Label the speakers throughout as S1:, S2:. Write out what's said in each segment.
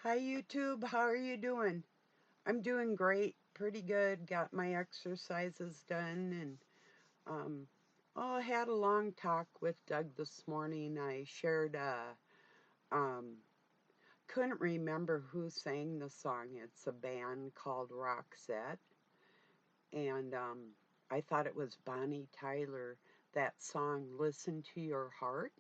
S1: Hi YouTube, how are you doing? I'm doing great, pretty good. Got my exercises done and um I had a long talk with Doug this morning. I shared um couldn't remember who sang the song. It's a band called Roxette and I thought it was Bonnie Tyler. That song Listen to Your Heart.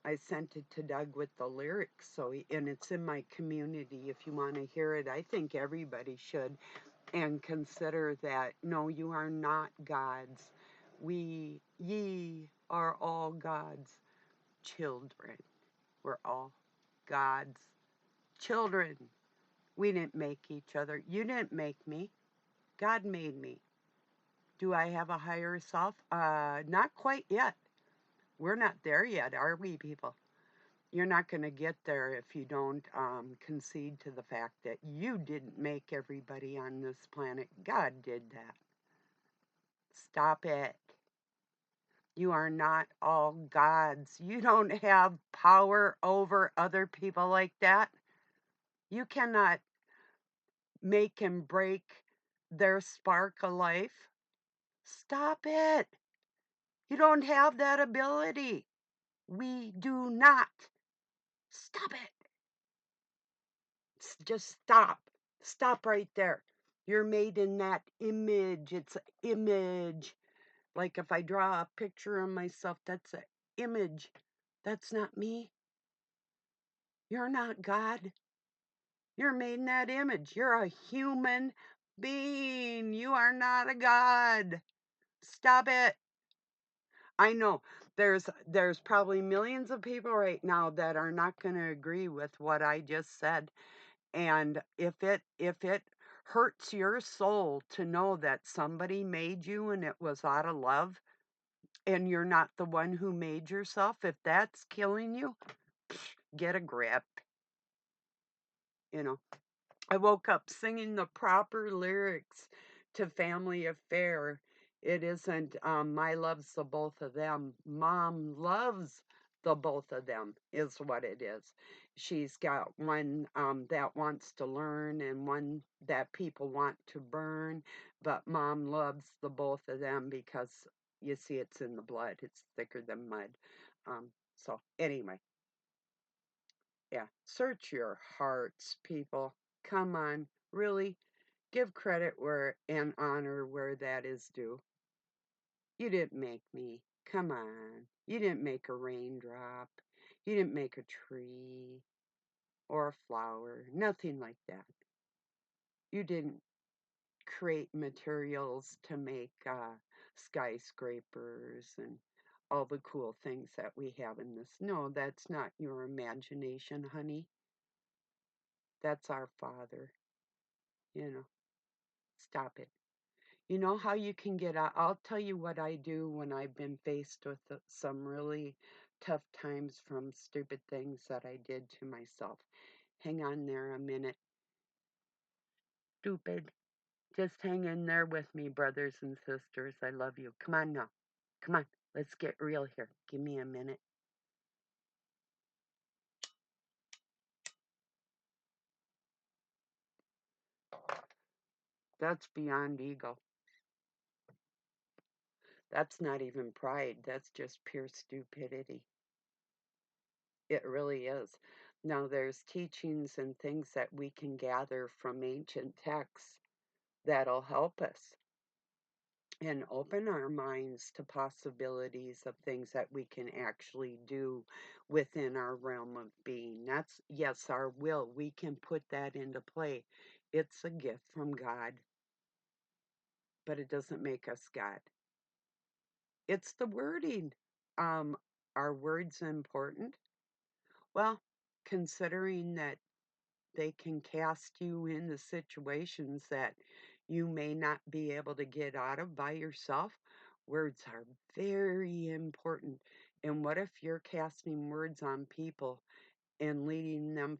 S1: I sent it to Doug with the lyrics, and it's in my community if you want to hear it. I think everybody should and consider that no, you are not gods. Ye are all God's children. We're all God's children. We didn't make each other. You didn't make me. God made me. Do I have a higher self? Not quite yet. We're not there yet, are we, people? You're not going to get there if you don't concede to the fact that you didn't make everybody on this planet. God did that. Stop it. You are not all gods. You don't have power over other people like that. You cannot make and break their spark of life. Stop it. You don't have that ability. We do not. Stop it. Just stop. Stop right there. You're made in that image. It's an image. Like if I draw a picture of myself, that's an image. That's not me. You're not God. You're made in that image. You're a human being. You are not a God. Stop it. I know there's probably millions of people right now that are not going to agree with what I just said. And if it hurts your soul to know that somebody made you and it was out of love and you're not the one who made yourself, if that's killing you, get a grip, you know. I woke up singing the proper lyrics to Family Affair. It isn't my loves the both of them. Mom loves the both of them, is what it is. She's got one that wants to learn and one that people want to burn, but mom loves the both of them because you see, it's in the blood, it's thicker than mud. So, anyway, yeah, search your hearts, people. Come on, really give credit where and honor where that is due. You didn't make me. Come on. You didn't make a raindrop. You didn't make a tree or a flower. Nothing like that. You didn't create materials to make skyscrapers and all the cool things that we have in this. No, that's not your imagination, honey. That's our Father. You know, stop it. You know how you can get out? I'll tell you what I do when I've been faced with some really tough times from stupid things that I did to myself. Hang on there a minute. Stupid. Just hang in there with me, brothers and sisters. I love you. Come on now. Come on. Let's get real here. Give me a minute. That's beyond ego. That's not even pride. That's just pure stupidity. It really is. Now, there's teachings and things that we can gather from ancient texts that'll help us and open our minds to possibilities of things that we can actually do within our realm of being. That's, yes, our will. We can put that into play. It's a gift from God, but it doesn't make us God. It's the wording. Um, are words important? Well, considering that they can cast you into situations that you may not be able to get out of by yourself. Words are very important. And what if you're casting words on people and leading them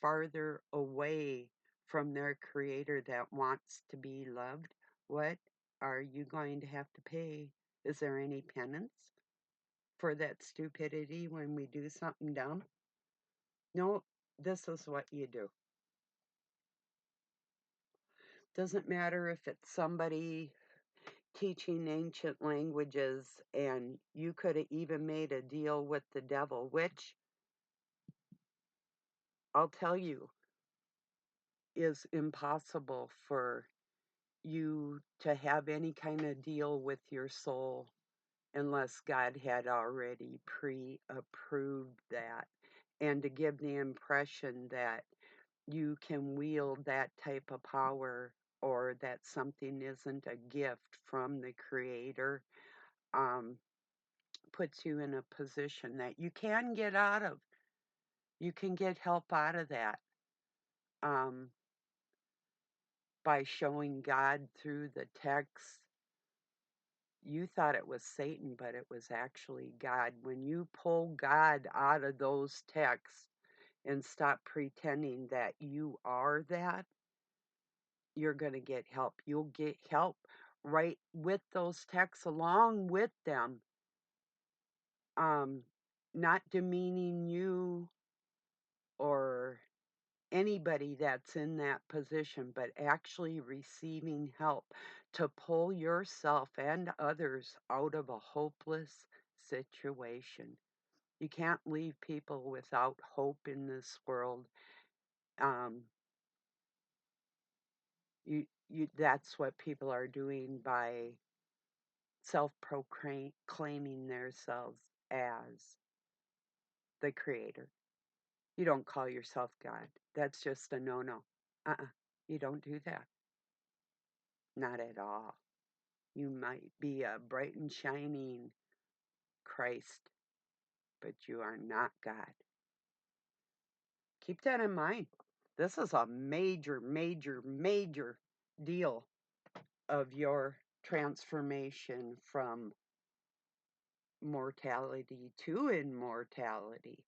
S1: farther away from their creator that wants to be loved? What are you going to have to pay? Is there any penance for that stupidity when we do something dumb? No, This is what you do. Doesn't matter if it's somebody teaching ancient languages and you could have even made a deal with the devil, which I'll tell you is impossible for you to have any kind of deal with your soul unless God had already pre approved that. And to give the impression that you can wield that type of power or that something isn't a gift from the Creator um, puts you in a position that you can get out of. You can get help out of that um, by showing God through the text. You thought it was Satan, but it was actually God. When you pull God out of those texts and stop pretending that you are that, you're going to get help. You'll get help right with those texts along with them, um, not demeaning you or anybody that's in that position, but actually receiving help to pull yourself and others out of a hopeless situation. You can't leave people without hope in this world. Um, that's what people are doing by self-proclaiming themselves as the creator. You don't call yourself God. That's just a no-no. Uh-uh. You don't do that. Not at all. You might be a bright and shining Christ, but you are not God. Keep that in mind. This is a major, major, major deal of your transformation from mortality to immortality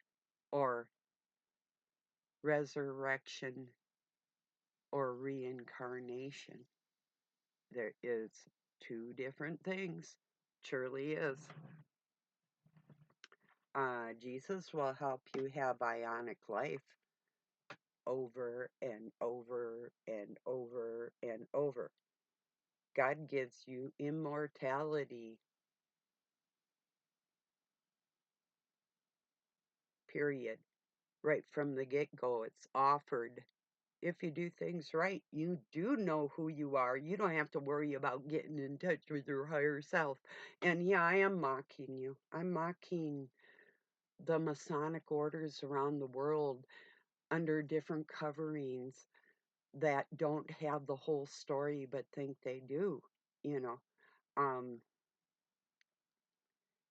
S1: or resurrection or reincarnation. There is two different things. Surely is. Jesus will help you have bionic life over and over and over and over. God gives you immortality, period. Right from the get go, it's offered. If you do things right, you do know who you are. You don't have to worry about getting in touch with your higher self. And yeah, I am mocking you. I'm mocking the Masonic orders around the world under different coverings that don't have the whole story but think they do. You know, um,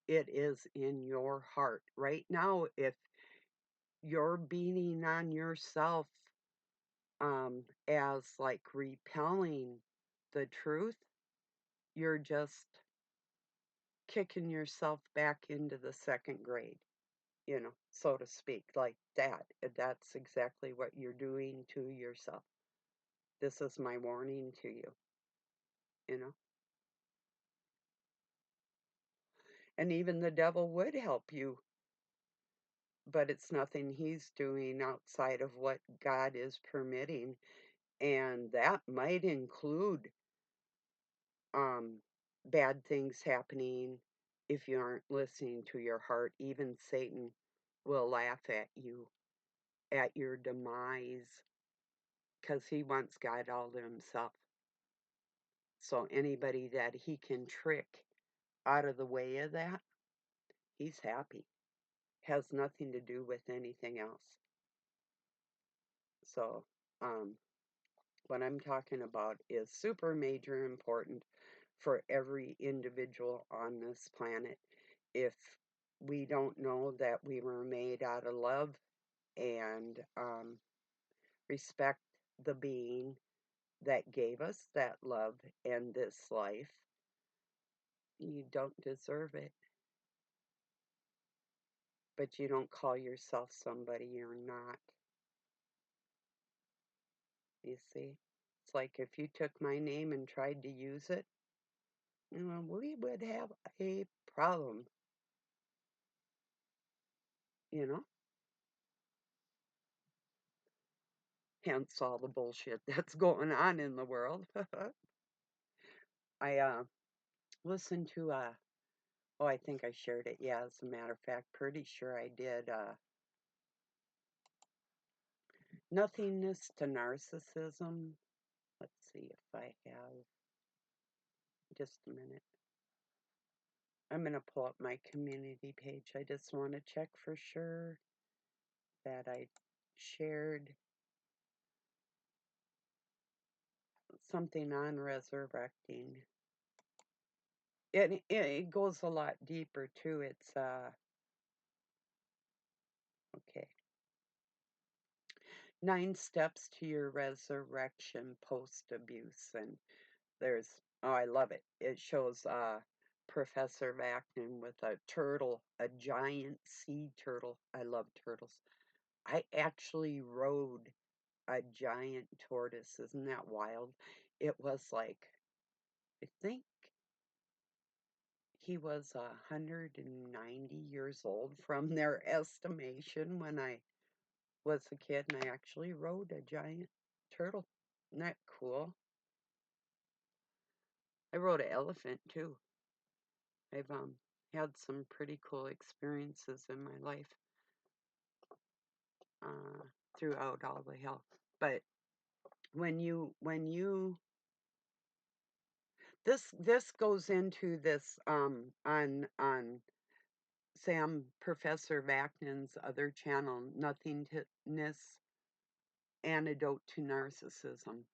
S1: it is in your heart. Right now, if you're beating on yourself as like repelling the truth, you're just kicking yourself back into the second grade, so to speak, like that. That's exactly what you're doing to yourself. This is my warning to you, you know. And even the devil would help you, but it's nothing he's doing outside of what God is permitting. And that might include um, bad things happening if you aren't listening to your heart. Even Satan will laugh at you, at your demise, because he wants God all to himself. So anybody that he can trick out of the way of that, he's happy. Has nothing to do with anything else. So, um, what I'm talking about is super major important for every individual on this planet. If we don't know that we were made out of love and respect the being that gave us that love and this life, you don't deserve it. But you don't call yourself somebody you're not. You see? It's like if you took my name and tried to use it, we would have a problem, you know? hence all the bullshit that's going on in the world. I listened to oh, I think I shared it. Yeah, as a matter of fact, pretty sure I did. Nothingness to Narcissism. Let's see if I have just a minute. I'm going to pull up my community page. I just want to check for sure that I shared something on resurrecting. It goes a lot deeper too. It's okay. 9 steps to your resurrection post abuse, and there's oh, I love it. It shows Professor Vacnin with a turtle, a giant sea turtle. I love turtles. I actually rode a giant tortoise. Isn't that wild? It was like, I think he was 190 years old from their estimation when I was a kid, and I actually rode a giant turtle. Isn't that cool? I rode an elephant too. I've had some pretty cool experiences in my life uh, throughout all the health. But when you this goes into this on Sam Professor Vacnin's other channel, Nothingness Antidote to Narcissism,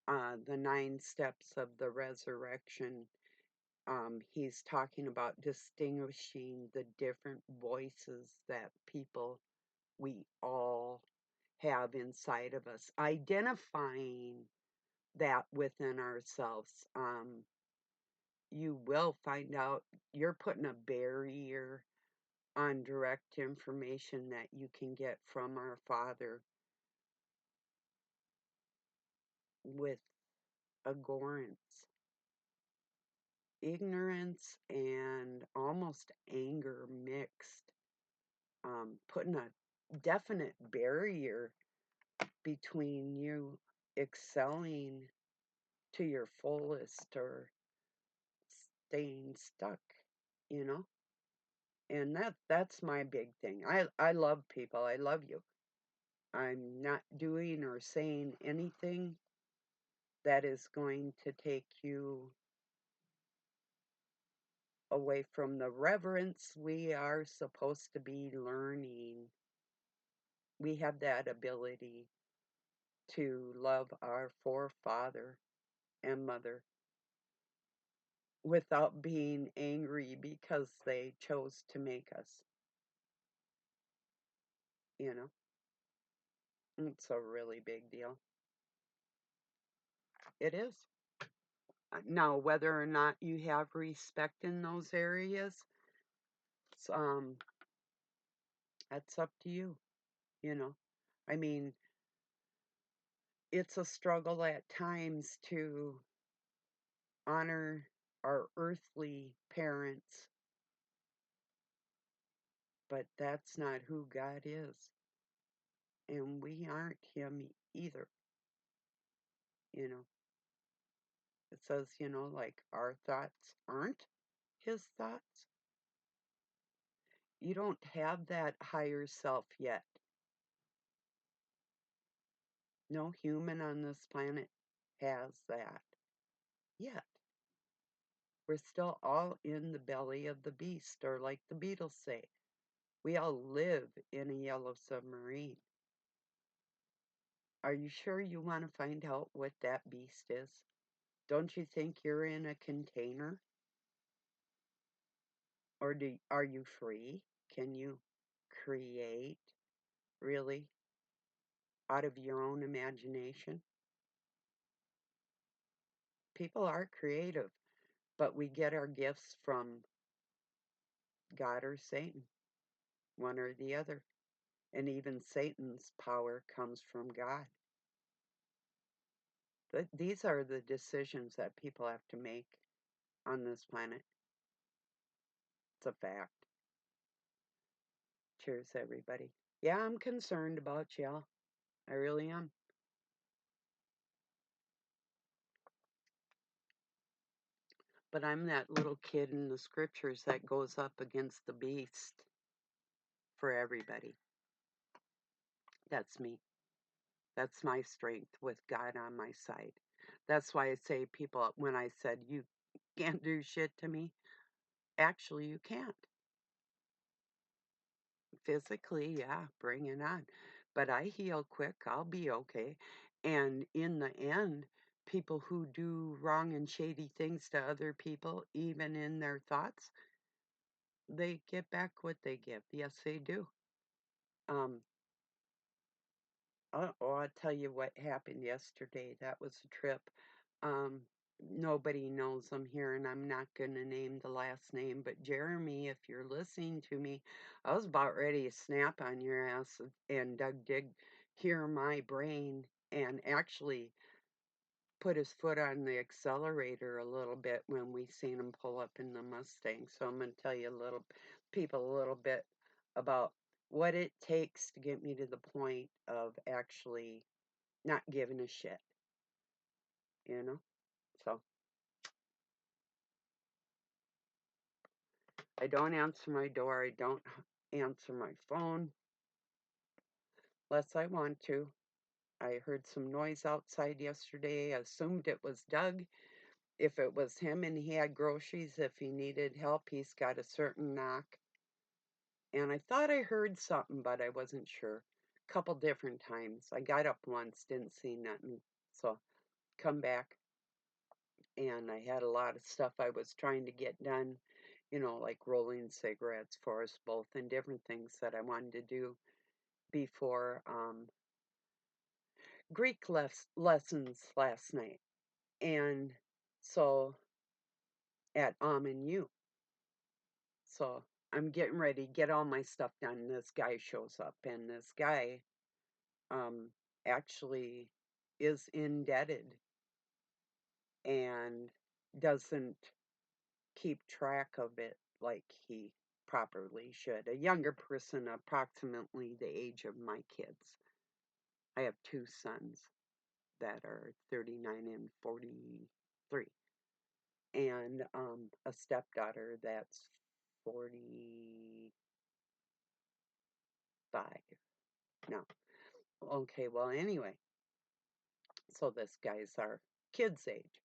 S1: the 9 steps of the resurrection. He's talking about distinguishing the different voices that we all have inside of us, identifying that within ourselves. You will find out you're putting a barrier on direct information that you can get from our Father with abhorrence, ignorance, and almost anger mixed, putting a definite barrier between you excelling to your fullest or staying stuck, you know? And that's my big thing. I love people. I love you. I'm not doing or saying anything that is going to take you away from the reverence we are supposed to be learning. We have that ability to love our forefather and mother without being angry because they chose to make us, you know? It's a really big deal. It is. Now, whether or not you have respect in those areas, it's, that's up to you, you know? I mean, it's a struggle at times to honor our earthly parents, but that's not who God is. And we aren't Him either, you know? It says, like our thoughts aren't His thoughts. You don't have that higher self yet. No human on this planet has that yet. We're still all in the belly of the beast, or like the Beatles say, we all live in a yellow submarine. Are you sure you want to find out what that beast is? Don't you think you're in a container? Or are you free? Can you create really out of your own imagination? People are creative, but we get our gifts from God or Satan, one or the other. And even Satan's power comes from God. These are the decisions that people have to make on this planet. It's a fact. Cheers, everybody. Yeah, I'm concerned about y'all. I really am. But I'm that little kid in the scriptures that goes up against the beast for everybody. That's me. That's my strength with God on my side. That's why I say people, when I said, you can't do shit to me, actually, you can't. Physically, yeah, bring it on. But I heal quick. I'll be okay. And in the end, people who do wrong and shady things to other people, even in their thoughts, they get back what they give. Yes, they do. Um, I'll tell you what happened yesterday. That was a trip. Um, Nobody knows I'm here, and I'm not going to name the last name. But Jeremy, if you're listening to me, I was about ready to snap on your ass, and Doug did hear my brain and actually put his foot on the accelerator a little bit when we seen him pull up in the Mustang. So I'm going to tell you people a little bit about what it takes to get me to the point of actually not giving a shit, you know? So I don't answer my door. I don't answer my phone unless I want to. I heard some noise outside yesterday. I assumed it was Doug. If it was him and he had groceries, if he needed help, he's got a certain knock. And I thought I heard something, but I wasn't sure. A couple different times. I got up once, didn't see nothing. So come back, and I had a lot of stuff I was trying to get done, like rolling cigarettes for us both and different things that I wanted to do before Greek lessons last night. And so at and U. So I'm getting ready to get all my stuff done. And this guy shows up, and this guy um, actually is indebted and doesn't keep track of it like he properly should. A younger person, approximately the age of my kids. I have two sons that are 39 and 43, and a stepdaughter that's 45. No. Okay, well, anyway, so this guy's our kid's age.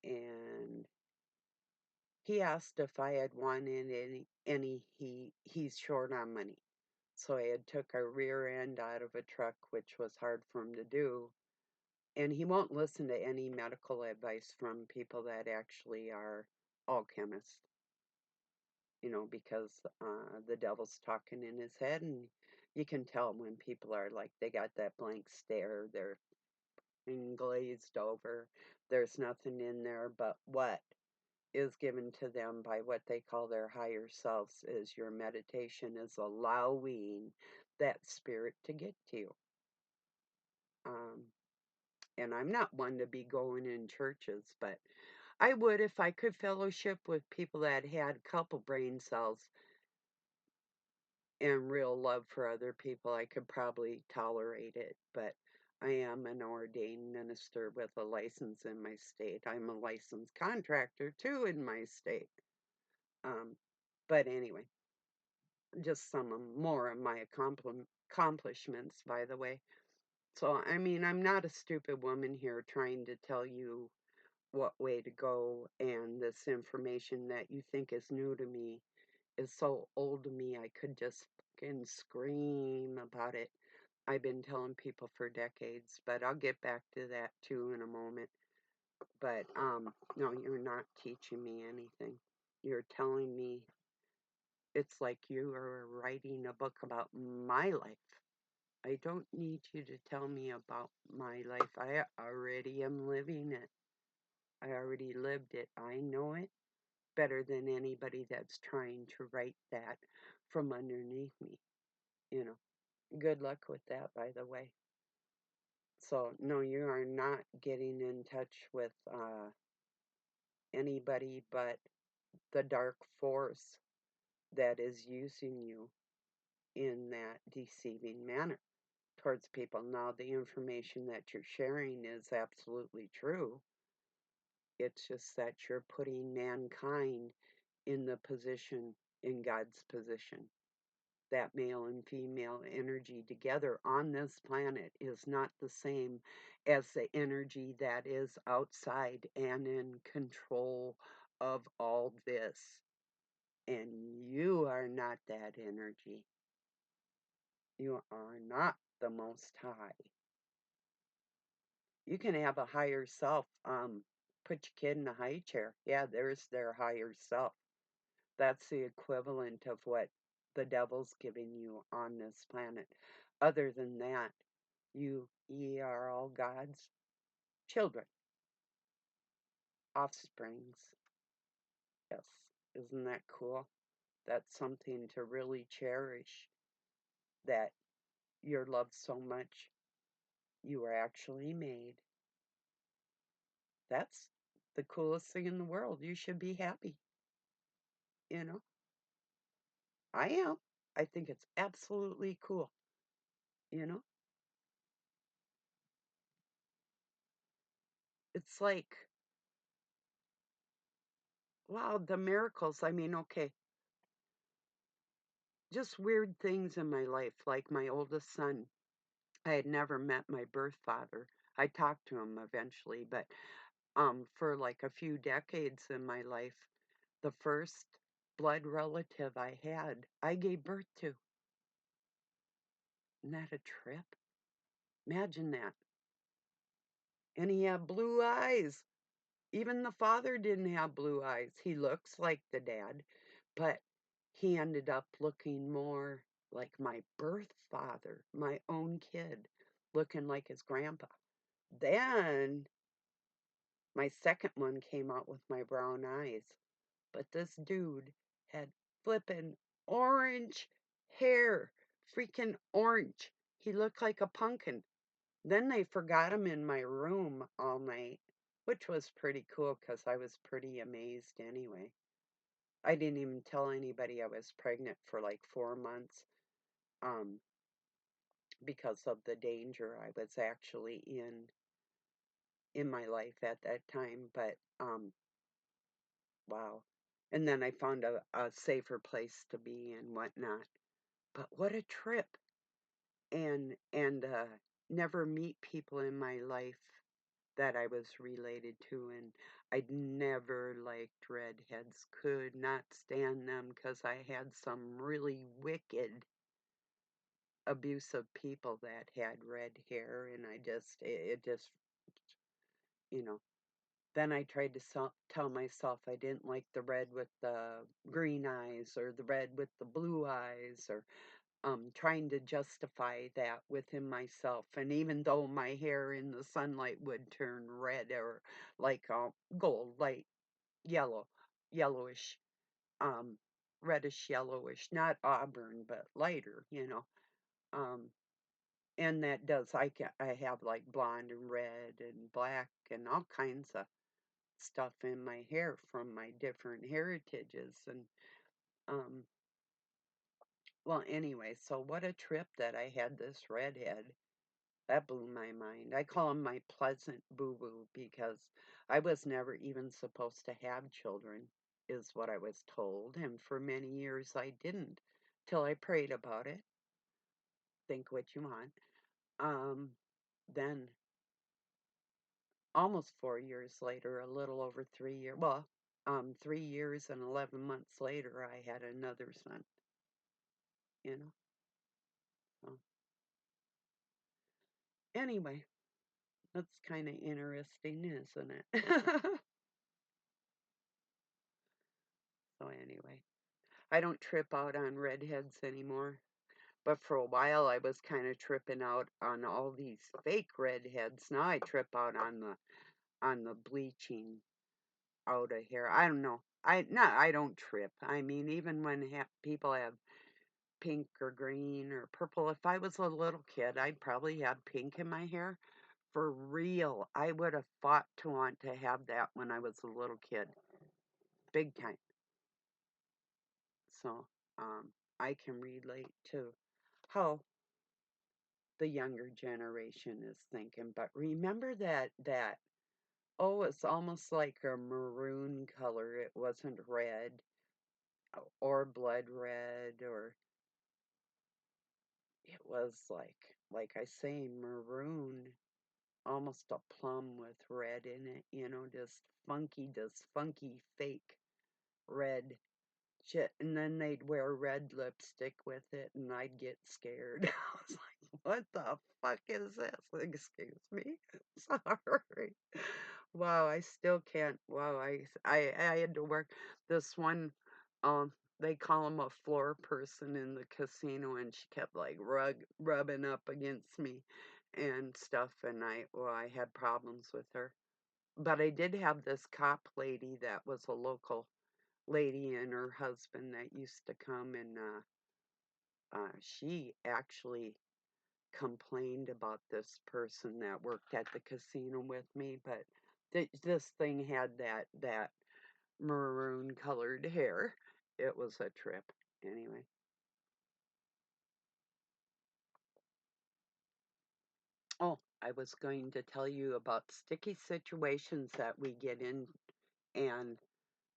S1: And he asked if I had wanted he's short on money. So I had took a rear end out of a truck, which was hard for him to do. And he won't listen to any medical advice from people that actually are alchemists, because the devil's talking in his head. And you can tell when people are like, they got that blank stare, they're glazed over. There's nothing in there but what is given to them by what they call their higher selves. Is your meditation is allowing that spirit to get to you. Um, and I'm not one to be going in churches, but I would if I could fellowship with people that had a couple brain cells and real love for other people. I could probably tolerate it, but I am an ordained minister with a license in my state. I'm a licensed contractor too in my state. Um, but anyway, just some more of my accomplishments, by the way. So, I mean, I'm not a stupid woman here trying to tell you what way to go, and this information that you think is new to me is so old to me, I could just fucking scream about it. I've been telling people for decades, but I'll get back to that too in a moment. But, no, you're not teaching me anything. You're telling me it's like you are writing a book about my life. I don't need you to tell me about my life. I already am living it. I already lived it. I know it better than anybody that's trying to write that from underneath me. You know, good luck with that, by the way. So, no, you are not getting in touch with anybody but the dark force that is using you in that deceiving manner towards people. Now, the information that you're sharing is absolutely true. It's just that you're putting mankind in the position, in God's position. That male and female energy together on this planet is not the same as the energy that is outside and in control of all this. And you are not that energy. You are not the Most High. You can have a higher self. Put your kid in a high chair. Yeah, there's their higher self. That's the equivalent of what the devil's giving you on this planet. Other than that, ye are all God's children, offsprings. Yes, isn't that cool? That's something to really cherish. That you're loved so much, you were actually made. That's the coolest thing in the world. You should be happy. You know, I am. I think it's absolutely cool. You know, it's like, wow, the miracles. I mean, okay, just weird things in my life, like my oldest son. I had never met my birth father. I talked to him eventually, but for like a few decades in my life, the first blood relative I had, I gave birth to. Isn't that a trip? Imagine that. And he had blue eyes. Even the father didn't have blue eyes. He looks like the dad, but he ended up looking more like my birth father, my own kid, looking like his grandpa. Then my second one came out with my brown eyes, but this dude had flippin' orange hair, freaking orange. He looked like a pumpkin. Then they forgot him in my room all night, which was pretty cool because I was pretty amazed anyway. I didn't even tell anybody I was pregnant for like 4 months, um, because of the danger I was actually in my life at that time. But wow. And then I found a safer place to be and whatnot. But what a trip. And never meet people in my life that I was related to, and I'd never liked redheads, could not stand them because I had some really wicked, abusive people that had red hair, and it just, you know. Then I tried to tell myself I didn't like the red with the green eyes or the red with the blue eyes, or trying to justify that within myself. And even though my hair in the sunlight would turn red or like gold, light yellow, yellowish, um, reddish yellowish, not auburn, but lighter, Um, and that does, I have like blonde and red and black and all kinds of stuff in my hair from my different heritages. And, um, well, anyway, so what a trip that I had this redhead. That blew my mind. I call him my pleasant boo boo because I was never even supposed to have children, is what I was told. And for many years I didn't till I prayed about it. Think what you want. Then, almost 4 years later, a little over 3 years, well, 3 years and 11 months later, I had another son, you know. So, anyway, that's kind of interesting, isn't it? So, anyway. I don't trip out on redheads anymore. But for a while, I was kind of tripping out on all these fake redheads. Now I trip out on the bleaching out of hair. I don't know. I don't trip. I mean, even when people have pink or green or purple, if I was a little kid, I'd probably have pink in my hair. For real, I would have fought to want to have that when I was a little kid, big time. So, I can relate to how the younger generation is thinking. But remember that Oh, it's almost like a maroon color. It wasn't red or blood red, or it was like I say, maroon, almost a plum with red in it, just funky fake red shit. And then they'd wear red lipstick with it, and I'd get scared. I was like, what the fuck is this? Excuse me. Sorry. Wow, I still can't. Wow, I had to work this one. They call him a floor person in the casino, and she kept like rubbing up against me and stuff. And I had problems with her. But I did have this cop lady that was a local lady, and her husband that used to come, and she actually complained about this person that worked at the casino with me. But this thing had that maroon colored hair. It was a trip. Anyway. Oh, I was going to tell you about sticky situations that we get in, and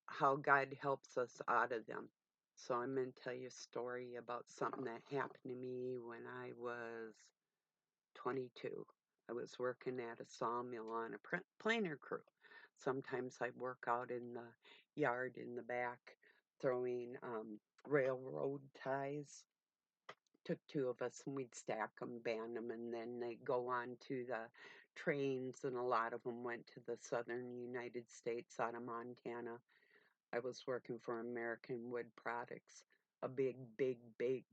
S1: how God helps us out of them. So I'm going to tell you a story about something that happened to me when I was 22. I was working at a sawmill on a planer crew. Sometimes I'd work out in the yard in the back throwing railroad ties. Took two of us, and we'd stack them, band them, and then they'd go on to the trains, and a lot of them went to the southern United States out of Montana. I was working for American Wood Products, a big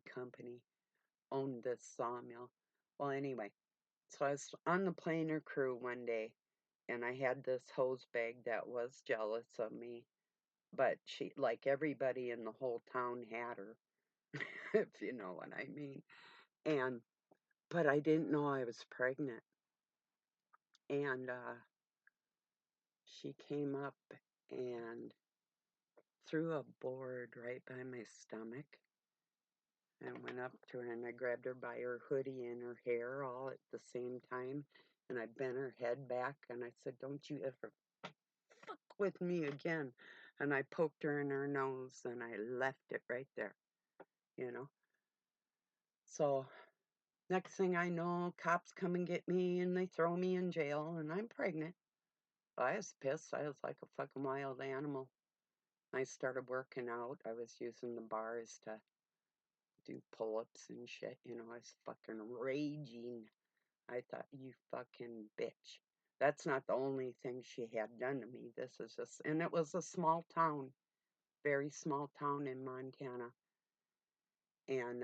S1: company, owned this sawmill. Well, anyway, so I was on the planer crew one day, and I had this hose bag that was jealous of me, but she, like everybody in the whole town, had her, if you know what I mean. And but I didn't know I was pregnant, and she came up and threw a board right by my stomach. I went up to her, and I grabbed her by her hoodie and her hair all at the same time, and I bent her head back, and I said, "Don't you ever fuck with me again." And I poked her in her nose, and I left it right there, you know. So next thing I know, cops come and get me, and they throw me in jail, and I'm pregnant. I was pissed. I was like a fucking wild animal. I started working out. I was using the bars to do pull-ups and shit. I was fucking raging. I thought, you fucking bitch. That's not the only thing she had done to me. This is just, and it was a small town, very small town in Montana. And,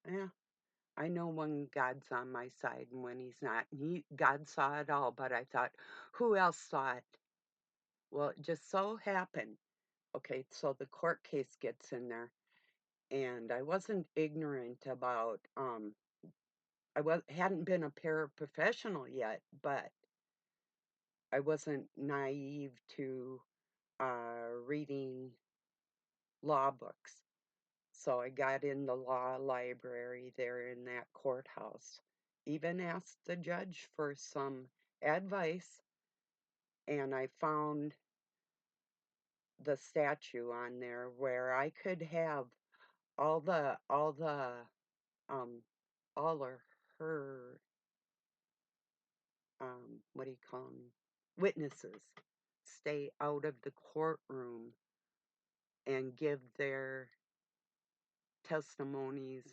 S1: yeah, I know when God's on my side and when he's not. God saw it all, but I thought, who else saw it? Well, it just so happened. Okay, so the court case gets in there, and I wasn't ignorant about, hadn't been a paraprofessional yet, but I wasn't naive to reading law books. So I got in the law library there in that courthouse, even asked the judge for some advice, and I found the statue on there where I could have all the um all of her what do you call them, witnesses, stay out of the courtroom and give their testimonies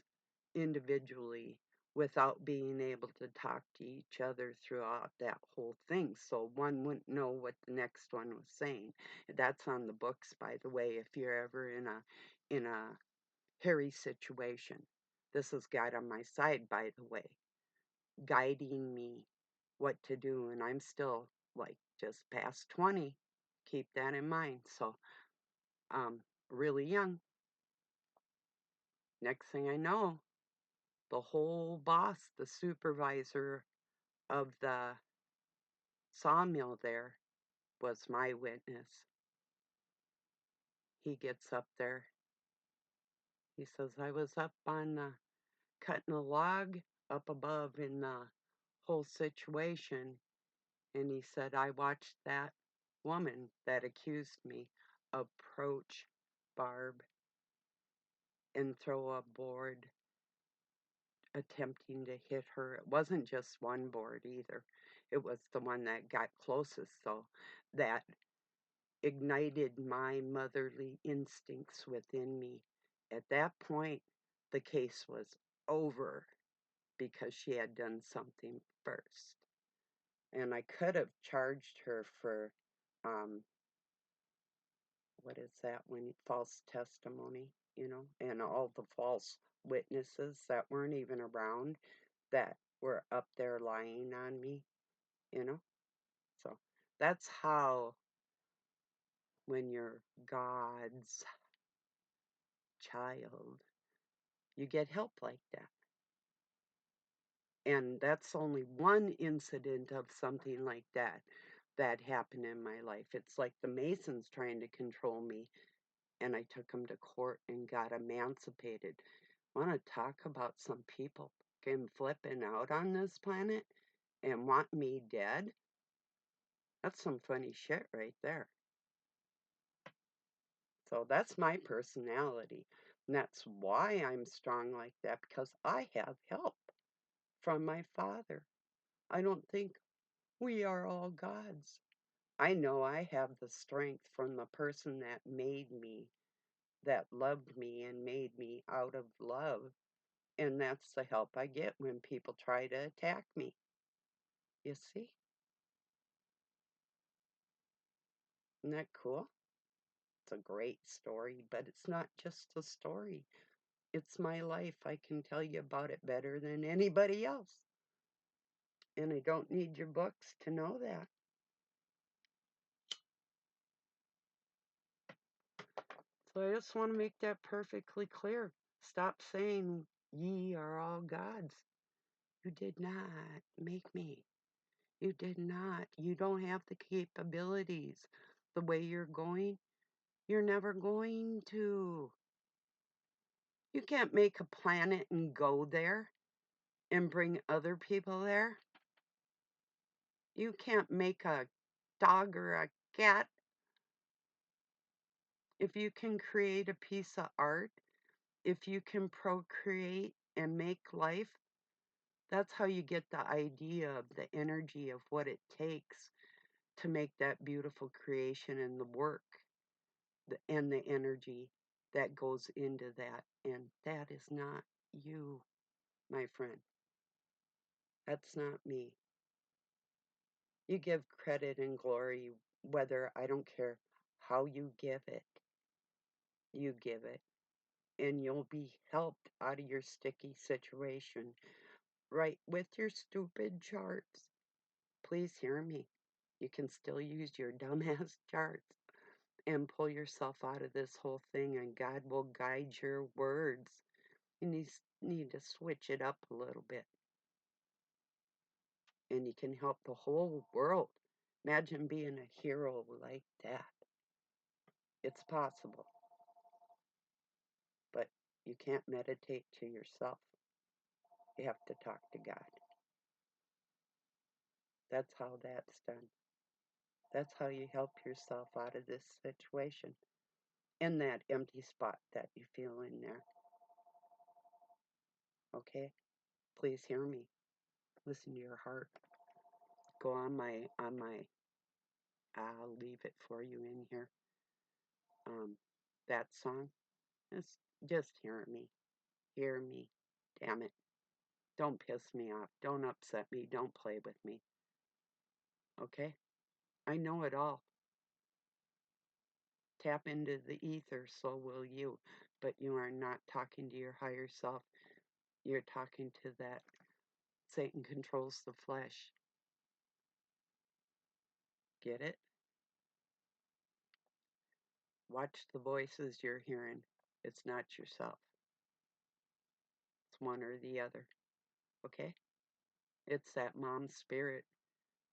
S1: individually without being able to talk to each other throughout that whole thing, so one wouldn't know what the next one was saying. That's on the books, by the way, if you're ever in a hairy situation. This is God on my side, by the way, guiding me what to do, and I'm still like just past 20. Keep that in mind. So, really young. Next thing I know, the whole boss, the supervisor of the sawmill there, was my witness. He gets up there. He says, I was up on cutting a log up above in the whole situation, And he said, I watched that woman that accused me approach Barb and throw a board attempting to hit her. It wasn't just one board either. It was the one that got closest, so that ignited my motherly instincts within me. At that point, the case was over because she had done something first. And I could have charged her for, um, what is that, when false testimony, and all the false witnesses that weren't even around that were up there lying on me, you know? So that's how, when you're God's child, you get help like that. And that's only one incident of something like that happened in my life. It's like the Masons trying to control me, and I took them to court and got emancipated. Want to talk about some people getting flipping out on this planet and want me dead? That's some funny shit right there. So that's my personality. And that's why I'm strong like that, because I have help from my Father. I don't think we are all gods. I know I have the strength from the person that made me, that loved me and made me out of love. And that's the help I get when people try to attack me. You see? Isn't that cool? It's a great story, but it's not just a story. It's my life. I can tell you about it better than anybody else. And I don't need your books to know that. So I just want to make that perfectly clear. Stop saying ye are all gods. You did not make me. You did not. You don't have the capabilities. The way you're going, you're never going to. You can't make a planet and go there and bring other people there. You can't make a dog or a cat. If you can create a piece of art, if you can procreate and make life, that's how you get the idea of the energy of what it takes to make that beautiful creation and the work and the energy that goes into that. And that is not you, my friend. That's not me. You give credit and glory, whether I don't care how you give it, you give it. And you'll be helped out of your sticky situation right with your stupid charts. Please hear me. You can still use your dumbass charts and pull yourself out of this whole thing, and God will guide your words. You need to switch it up a little bit, and you can help the whole world. Imagine being a hero like that. It's possible, but you can't meditate to yourself. You have to talk to God. That's how that's done. That's how you help yourself out of this situation, in that empty spot that you feel in there. Okay? Please hear me. Listen to your heart. Go on my I'll leave it for you in here. That song. Just hear me. Hear me. Damn it. Don't piss me off. Don't upset me. Don't play with me. Okay? I know it all. Tap into the ether, so will you. But you are not talking to your higher self. You're talking to that Satan controls the flesh. Get it? Watch the voices you're hearing. It's not yourself. It's one or the other. Okay? It's that mom spirit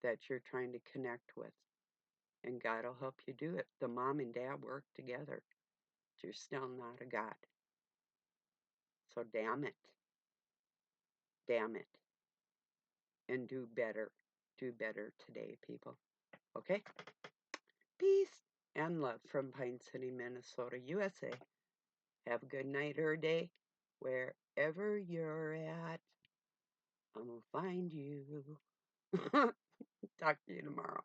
S1: that you're trying to connect with. And God will help you do it. The mom and dad work together. But you're still not a God. So damn it. Damn it. And do better. do better today, people. Okay? Peace and love from Pine City, Minnesota, USA. Have a good night or day. Wherever you're at, I'm going to find you. Talk to you tomorrow.